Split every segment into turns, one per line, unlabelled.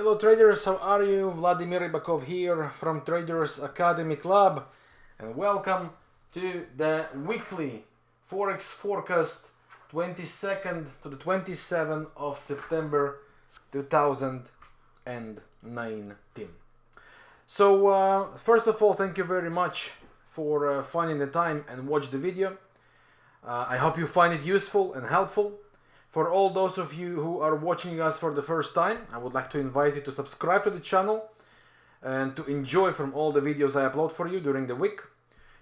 Hello traders, how are you? Vladimir Ribakov here from Traders Academy Club, and welcome to the weekly Forex forecast 22nd to the 27th of September 2019. So first of all, thank you very much for finding the time and watch the video. I hope you find it useful and helpful. For all those of you who are watching us for the first time, I would like to invite you to subscribe to the channel and to enjoy from all the videos I upload for you during the week.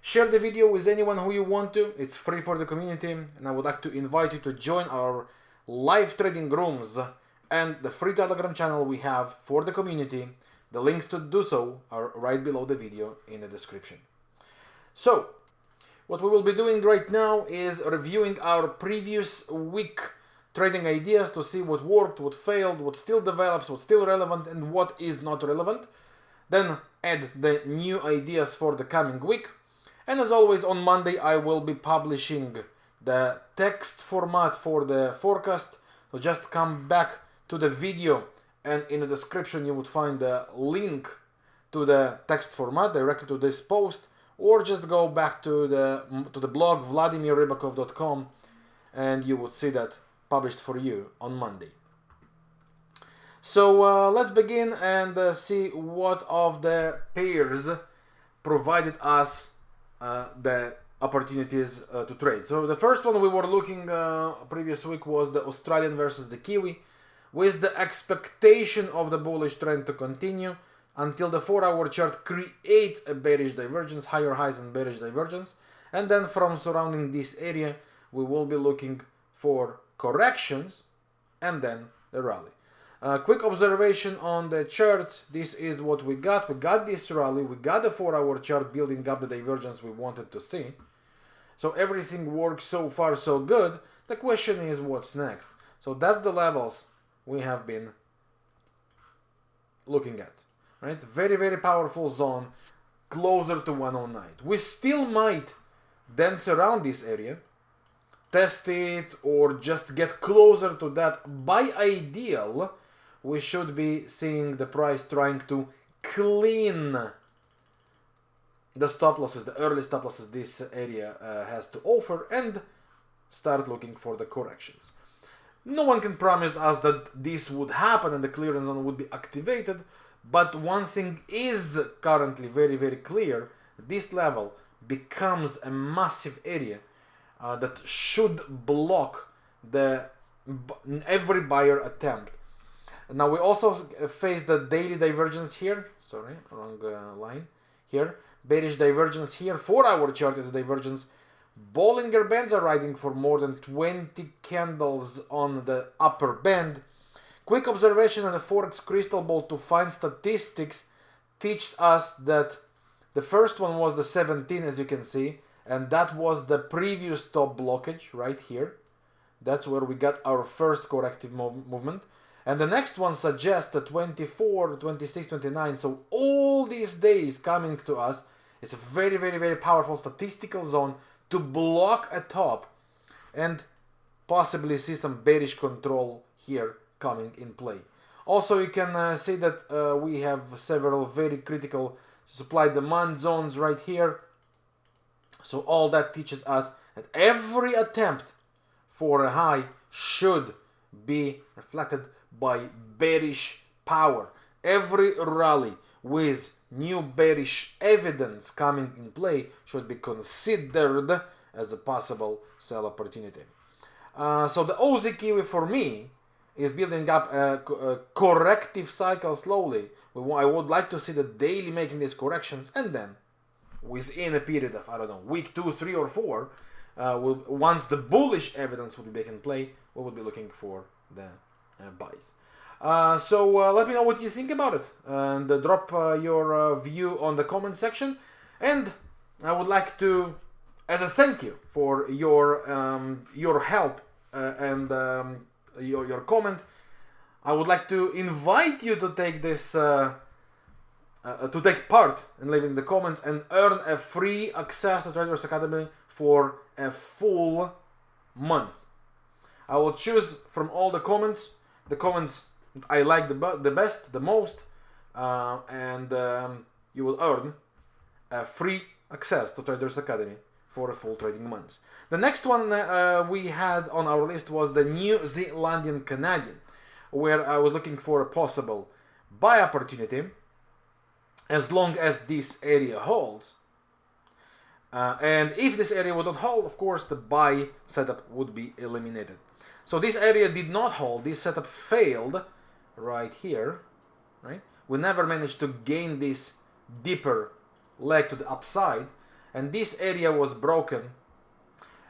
Share the video with anyone who you want to. It's free for the community, and I would like to invite you to join our live trading rooms and the free Telegram channel we have for the community. The links to do so are right below the video in the description. So, what we will be doing right now is reviewing our previous week trading ideas to see what worked, what failed, what still develops, what's still relevant, and what is not relevant. Then add the new ideas for the coming week. And as always, on Monday I will be publishing the text format for the forecast. So just come back to the video, and in the description you would find the link to the text format directly to this post, or just go back to the blog vladimirribakov.com and you will see that published for you on Monday. So let's begin and see what of the pairs provided us the opportunities to trade. So the first one we were looking previous week was the Australian versus the Kiwi, with the expectation of the bullish trend to continue until the 4-hour chart creates a bearish divergence, higher highs and bearish divergence, and then from surrounding this area we will be looking for corrections and then the rally. Quick observation on the charts. This is what we got. We got this rally, we got the 4-hour chart building up the divergence we wanted to see. So everything works so far so good. The question is what's next. So that's the levels we have been looking at, right? Very, very powerful zone, closer to 109. We still might dance around this area, test it, or just get closer to that. By ideal, we should be seeing the price trying to clean the stop losses, the early stop losses this area has to offer, and start looking for the corrections. No one can promise us that this would happen and the clearance zone would be activated, but one thing is currently very, very clear. This level becomes a massive area that should block every buyer attempt. Now we also face the daily divergence here. Sorry, wrong line here. Bearish divergence here. 4-hour chart is a divergence. Bollinger Bands are riding for more than 20 candles on the upper band. Quick observation on the Forex crystal ball to find statistics teaches us that the first one was the 17, as you can see, and that was the previous top blockage right here. That's where we got our first corrective movement. And the next one suggests the 24, 26, 29. So all these days coming to us, it's a very, very, very powerful statistical zone to block a top and possibly see some bearish control here coming in play. Also, you can see that we have several very critical supply-demand zones right here. So all that teaches us that every attempt for a high should be reflected by bearish power. Every rally with new bearish evidence coming in play should be considered as a possible sell opportunity. So the Aussie Kiwi for me is building up a corrective cycle slowly. I would like to see the daily making these corrections, and then within a period of, I don't know, week 2, 3, or 4, once the bullish evidence would be back in play, we would be looking for the buys. So let me know what you think about it, and drop your view on the comment section. And I would like to, as a thank you for your help and your comment, I would like to invite you to take this to take part in leaving the comments and earn a free access to Traders Academy for a full month. I will choose from all the comments I like the best, the most, and you will earn free access to Traders Academy for a full trading month. The next one we had on our list was the New Zealandian Canadian, where I was looking for a possible buy opportunity as long as this area holds. And if this area would not hold, of course, the buy setup would be eliminated. So this area did not hold. This setup failed right here. Right? We never managed to gain this deeper leg to the upside, and this area was broken.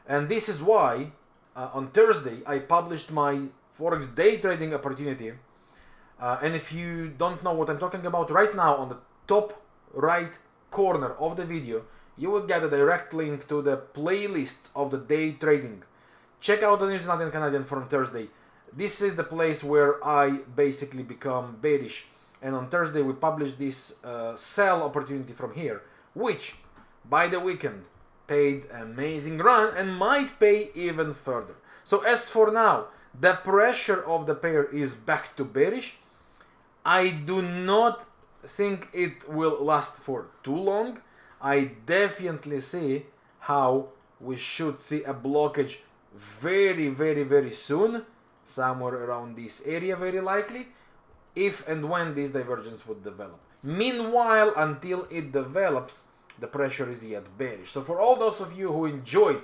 And this is why on Thursday I published my Forex day trading opportunity. And if you don't know what I'm talking about, right now on the top right corner of the video, you will get a direct link to the playlists of the day trading. Check out the New Zealand Canadian from Thursday. This is the place where I basically become bearish. And on Thursday we published this sell opportunity from here, which by the weekend paid an amazing run and might pay even further. So as for now, the pressure of the pair is back to bearish. I do not think it will last for too long. I definitely see how we should see a blockage very soon, somewhere around this area very likely, if and when this divergence would develop. Meanwhile, until it develops, the pressure is yet bearish. So for all those of you who enjoyed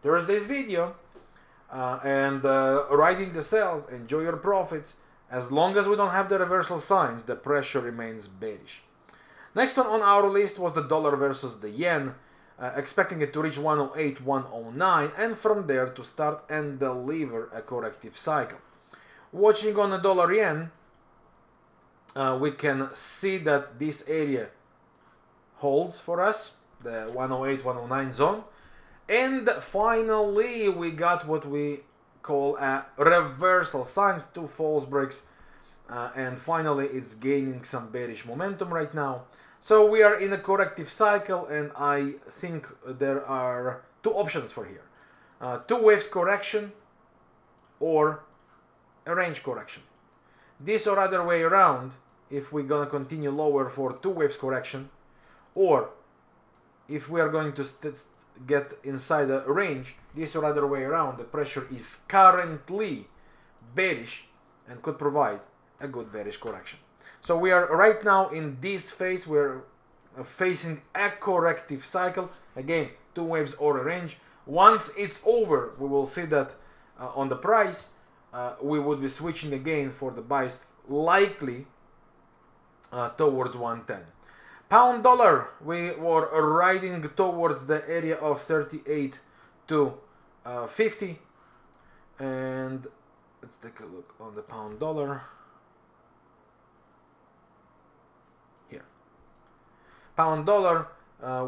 Thursday's video and riding the sells, enjoy your profits. As long as we don't have the reversal signs, the pressure remains bearish. Next one on our list was the dollar versus the yen, expecting it to reach 108, 109, and from there to start and deliver a corrective cycle. Watching on the dollar yen, we can see that this area holds for us, the 108, 109 zone. And finally, we got what we call a reversal signs, 2 false breaks. And finally, it's gaining some bearish momentum right now. So we are in a corrective cycle, and I think there are 2 options for here. 2 waves correction or a range correction. This or other way around, if we're gonna continue lower for 2 waves correction, or if we are going to get inside a range, this or other way around, the pressure is currently bearish and could provide a good bearish correction. So we are right now in this phase, we're facing a corrective cycle. Again, 2 waves or a range. Once it's over, we will see that on the price, we would be switching again for the buys, likely towards 110. Pound dollar, we were riding towards the area of 38 to 50. And let's take a look on the pound dollar. Here. Pound dollar,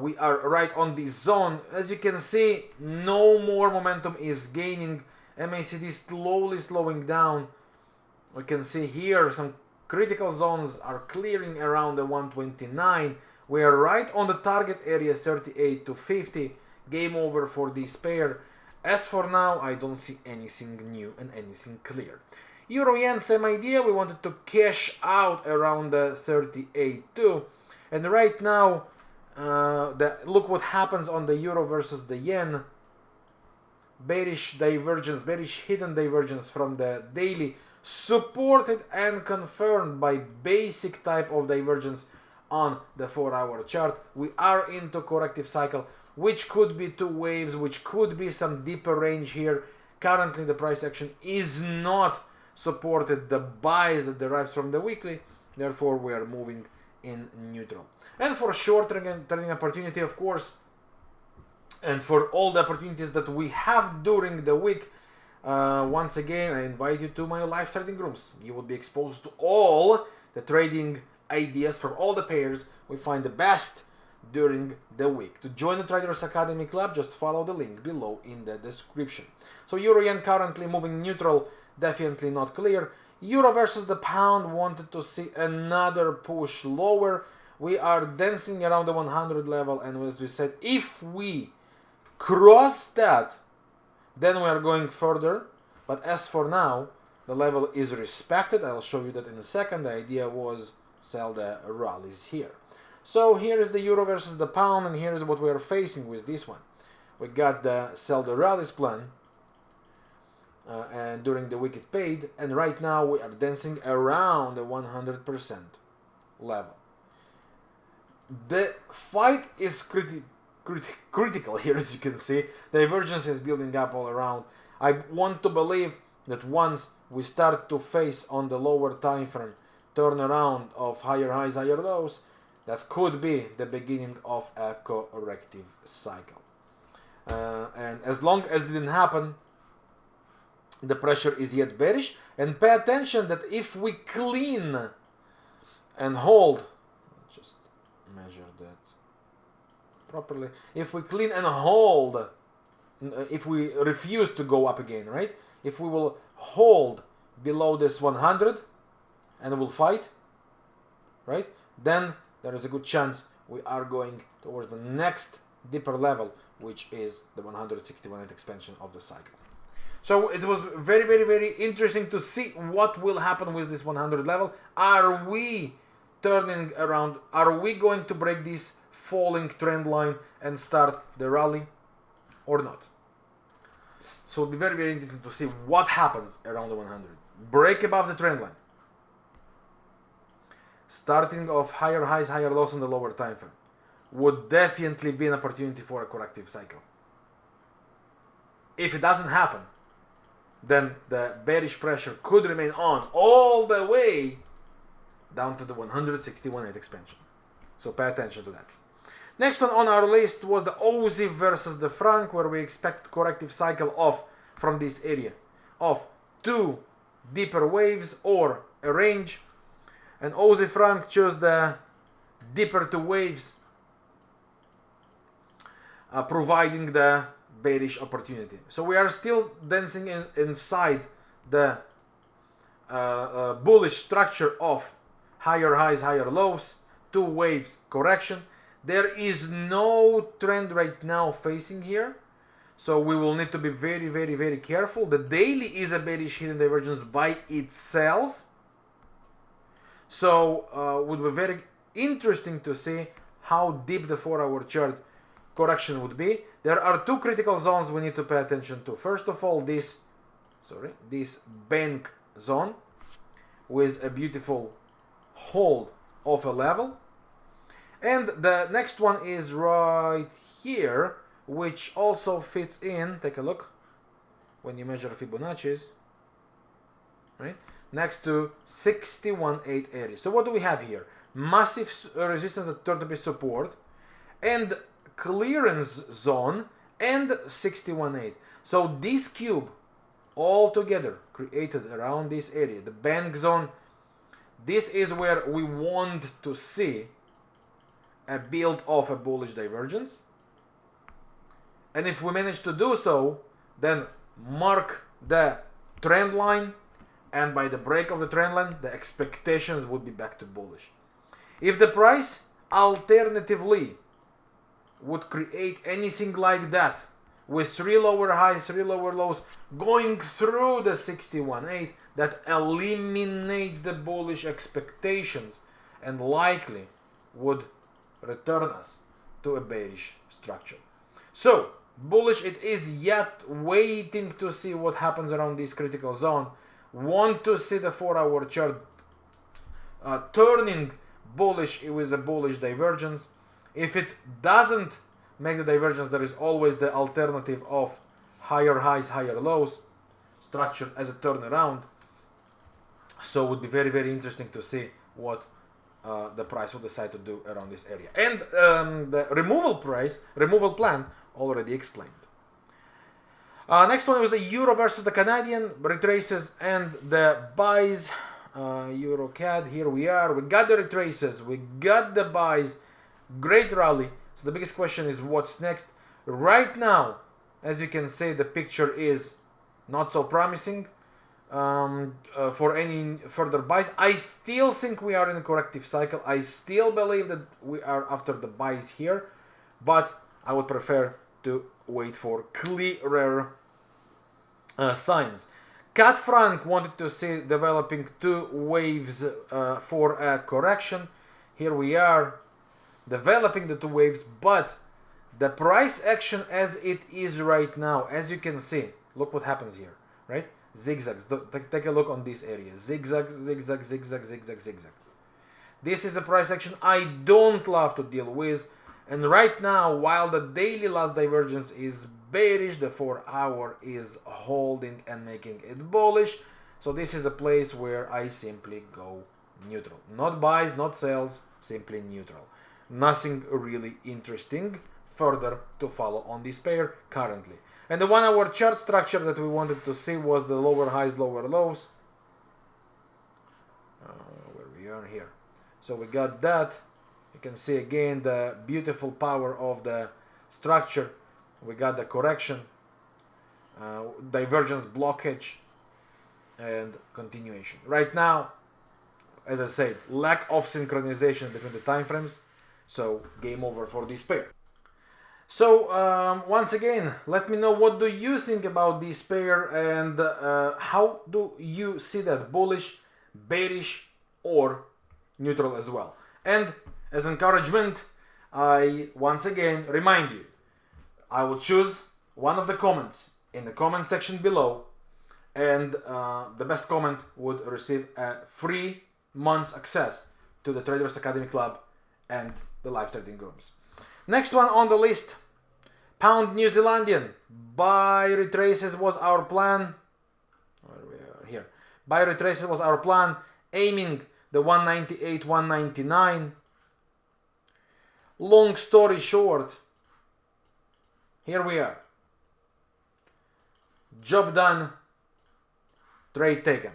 we are right on this zone. As you can see, no more momentum is gaining. MACD slowly slowing down. We can see here some critical zones are clearing around the 129. We are right on the target area 38 to 50. Game over for this pair. As for now, I don't see anything new and anything clear. Euro yen, same idea. We wanted to cash out around the 38 too. And right now, look what happens on the euro versus the yen. Bearish divergence, bearish hidden divergence from the daily, supported and confirmed by basic type of divergence on the 4-hour chart. We are into corrective cycle, which could be 2 waves, which could be some deeper range here. Currently the price action is not supported the buys that derives from the weekly, therefore we are moving in neutral. And for short trading opportunity, of course, and for all the opportunities that we have during the week, once again, I invite you to my live trading rooms. You will be exposed to all the trading ideas from all the pairs we find the best during the week. To join the Traders Academy Club, just follow the link below in the description. So Euro yen currently moving neutral, definitely not clear. Euro versus the pound, wanted to see another push lower. We are dancing around the 100 level, and as we said, if we cross that, then we are going further. But as for now, the level is respected. I'll show you that in a second. The idea was sell the rallies here. So here is the euro versus the pound, and here is what we are facing with this one. We got the sell the rallies plan, and during the week it paid, and right now we are dancing around the 100% level. The fight is critical here, as you can see. Divergence is building up all around. I want to believe that once we start to face on the lower time frame turnaround of higher highs, higher lows, that could be the beginning of a corrective cycle. And as long as it didn't happen, the pressure is yet bearish. And pay attention that if we clean and hold, just measure that properly. If we clean and hold, if we refuse to go up again, right? If we will hold below this 100 and we'll fight, right? Then there is a good chance we are going towards the next deeper level, which is the 161.8 expansion of the cycle. So it was very, very, very interesting to see what will happen with this 100 level. Are we turning around? Are we going to break this falling trend line and start the rally or not? So it'll be very, very interesting to see what happens around the 100. Break above the trend line. Starting off higher highs, higher lows on the lower time frame would definitely be an opportunity for a corrective cycle. If it doesn't happen, then the bearish pressure could remain on all the way down to the 161.8 expansion. So pay attention to that. Next one on our list was the Aussie versus the franc, where we expect corrective cycle of, from this area, of 2 deeper waves or a range. And Aussie franc chose the deeper 2 waves, providing the bearish opportunity. So we are still dancing inside the bullish structure of higher highs, higher lows, 2 waves correction. There is no trend right now facing here, so we will need to be very, very, very careful. The daily is a bearish hidden divergence by itself, so it would be very interesting to see how deep the 4-hour chart correction would be. There are 2 critical zones we need to pay attention to. First of all, this bank zone with a beautiful hold of a level. And the next one is right here, which also fits in, take a look, when you measure Fibonacci's, right, next to 61.8 area. So what do we have here? Massive resistance that turned to be support, and clearance zone, and 61.8. So this cube all together created around this area, the bank zone, this is where we want to see a build of a bullish divergence. And if we manage to do so, then mark the trend line, and by the break of the trend line, the expectations would be back to bullish. If the price alternatively would create anything like that, with 3 lower highs, 3 lower lows, going through the 61.8, that eliminates the bullish expectations and likely would return us to a bearish structure. So bullish it is, yet waiting to see what happens around this critical zone. Want to see the 4-hour chart turning bullish with a bullish divergence. If it doesn't make the divergence, there is always the alternative of higher highs, higher lows structure as a turnaround. So it would be very, very interesting to see what the price will decide to do around this area. And the removal plan already explained. Next one was the euro versus the Canadian, retraces and the buys. EURCAD, here we are. We got the retraces, we got the buys. Great rally. So the biggest question is what's next. Right now, as you can see, the picture is not so promising for any further buys. I still think we are in a corrective cycle. I still believe that we are after the buys here, but I would prefer to wait for clearer signs. CAD franc wanted to see developing two waves for a correction. Here we are developing the two waves, but the price action as it is right now, as you can see, look what happens here, right? Zigzags. Take a look on this area. Zigzag, zigzag, zigzag, zigzag, zigzag. This is a price action I don't love to deal with. And right now, while the daily last divergence is bearish, the 4-hour is holding and making it bullish. So this is a place where I simply go neutral. Not buys, not sells, simply neutral. Nothing really interesting further to follow on this pair currently. And the 1-hour chart structure that we wanted to see was the lower highs, lower lows. Where we are here. So we got that. You can see again the beautiful power of the structure. We got the correction, divergence blockage, and continuation. Right now, as I said, lack of synchronization between the time frames. So game over for this pair. So once again, let me know what do you think about this pair and how do you see that, bullish, bearish, or neutral as well. And as encouragement, I once again remind you, I will choose one of the comments in the comment section below, and the best comment would receive a free month's access to the Traders Academy Club and the live trading rooms. Next one on the list, Pound New Zealandian. Buy retraces was our plan. Where we are here. Buy retraces was our plan, aiming the 198, 199. Long story short, here we are. Job done, trade taken.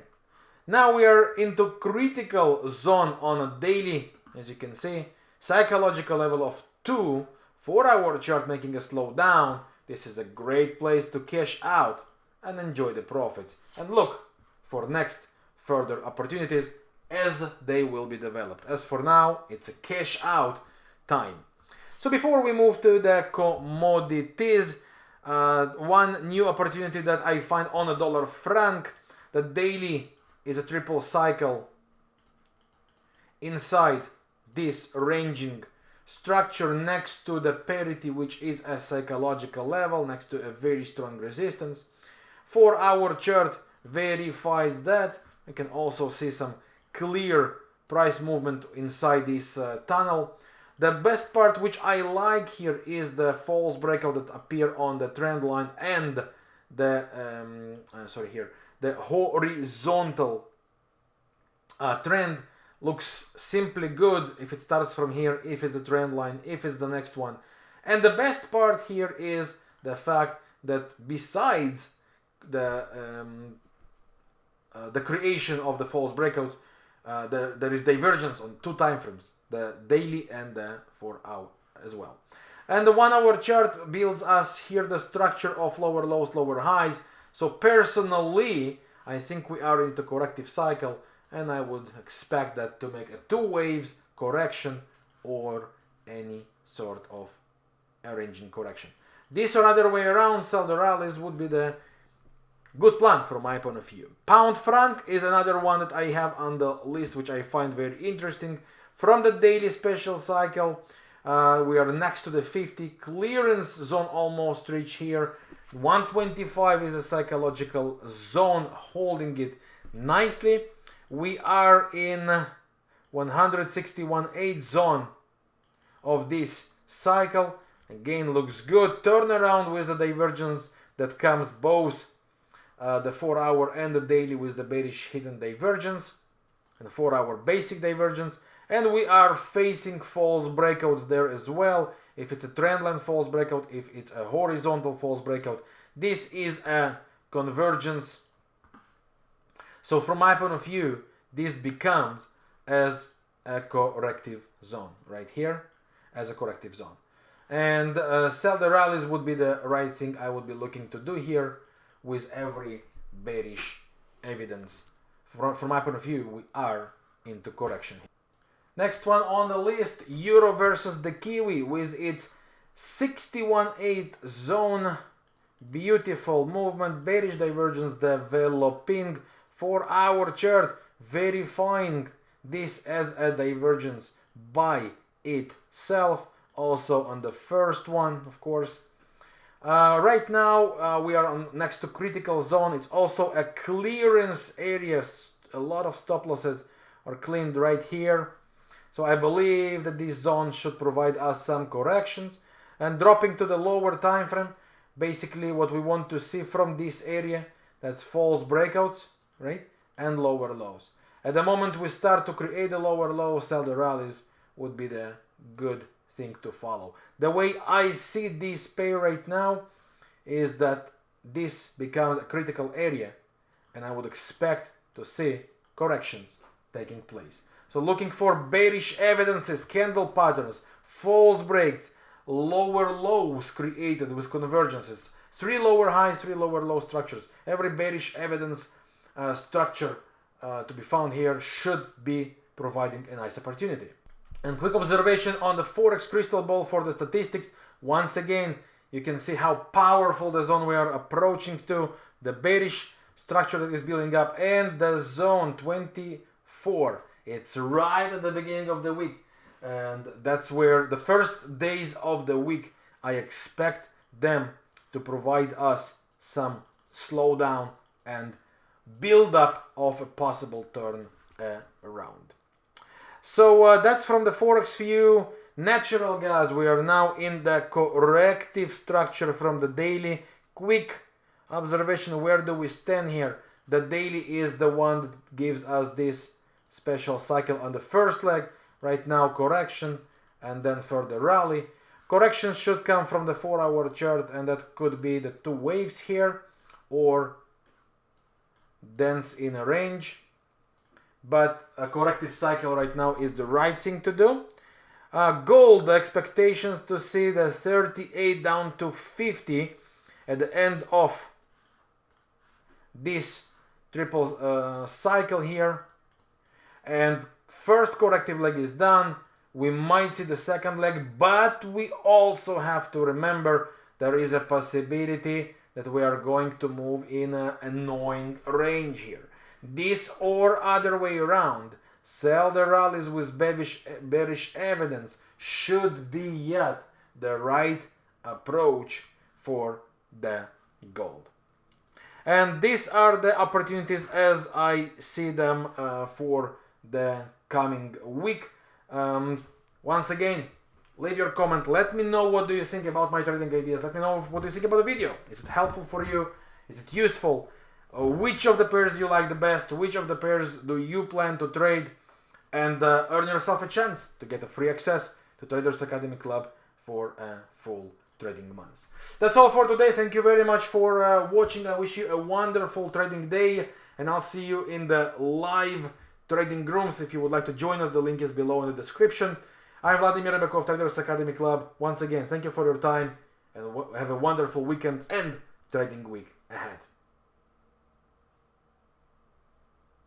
Now we are into critical zone on a daily, as you can see, psychological level of 2, 4-hour chart making a slow down. This is a great place to cash out and enjoy the profits and look for next further opportunities as they will be developed. As for now, it's a cash out time. So before we move to the commodities, one new opportunity that I find on a dollar franc, the daily is a triple cycle inside this ranging structure next to the parity, which is a psychological level, next to a very strong resistance. 4-hour chart verifies that. You can also see some clear price movement inside this tunnel. The best part which I like here is the false breakout that appear on the trend line and the the horizontal trend looks simply good if it starts from here, if it's a trend line, if it's the next one. And the best part here is the fact that besides the creation of the false breakouts, there is divergence on 2 time frames, the daily and the 4-hour as well. And the 1-hour chart builds us here the structure of lower lows, lower highs. So personally, I think we are into corrective cycle, and I would expect that to make a 2 waves correction or any sort of arranging correction. This or other way around, sell the rallies would be the good plan from my point of view. Pound franc is another one that I have on the list, which I find very interesting. From the daily special cycle, we are next to the 50 clearance zone, almost reached here. 125 is a psychological zone, holding it nicely. We are in 161.8 zone of this cycle. Again, looks good. Turnaround with a divergence that comes both the 4-hour and the daily with the bearish hidden divergence and the 4-hour basic divergence. And we are facing false breakouts there as well. If it's a trendline false breakout, if it's a horizontal false breakout, this is a convergence. So from my point of view, this becomes as a corrective zone right here, as a corrective zone. And sell the rallies would be the right thing I would be looking to do here with every bearish evidence. From my point of view, we are into correction. Next one on the list, Euro versus the Kiwi with its 61.8 zone. Beautiful movement, bearish divergence developing. 4-hour chart verifying this as a divergence by itself. Also on the first one, of course. Right now we are on next to critical zone. It's also a clearance area. A lot of stop losses are cleaned right here. So I believe that this zone should provide us some corrections. And dropping to the lower time frame, basically what we want to see from this area, that's false breakouts, right? And lower lows. At the moment we start to create a lower low, sell the rallies would be the good thing to follow. The way I see this pair right now is that this becomes a critical area and I would expect to see corrections taking place. So looking for bearish evidences, candle patterns, false breaks, lower lows created with convergences, 3 lower highs, 3 lower low structures. Every bearish evidence structure to be found here should be providing a nice opportunity. And quick observation on the Forex crystal ball for the statistics. Once again, you can see how powerful the zone we are approaching to, the bearish structure that is building up, and the zone 24. It's right at the beginning of the week. And that's where the first days of the week, I expect them to provide us some slowdown and build up of a possible turn around. So that's from the Forex view. Natural gas, we are now in the corrective structure from the daily. Quick observation, where do we stand here? The daily is the one that gives us this special cycle on the first leg. Right now correction and then further rally. Correction should come from the 4-hour chart, and that could be the 2 waves here or dense in a range. But a corrective cycle right now is the right thing to do. Gold, the expectations to see the 38 down to 50 at the end of this triple cycle here. And first corrective leg is done. We might see the second leg, but we also have to remember there is a possibility that we are going to move in an annoying range here. This or other way around, sell the rallies with bearish evidence should be yet the right approach for the gold. And these are the opportunities as I see them for the coming week. Once again, leave your comment. Let me know what do you think about my trading ideas. Let me know what do you think about the video. Is it helpful for you? Is it useful? Which of the pairs do you like the best? Which of the pairs do you plan to trade? And earn yourself a chance to get a free access to Traders Academy Club for a full trading month. That's all for today. Thank you very much for watching. I wish you a wonderful trading day, and I'll see you in the live trading rooms. If you would like to join us, the link is below in the description. I'm Vladimir Ribakov, Traders Academy Club. Once again, thank you for your time, and have a wonderful weekend and trading week ahead.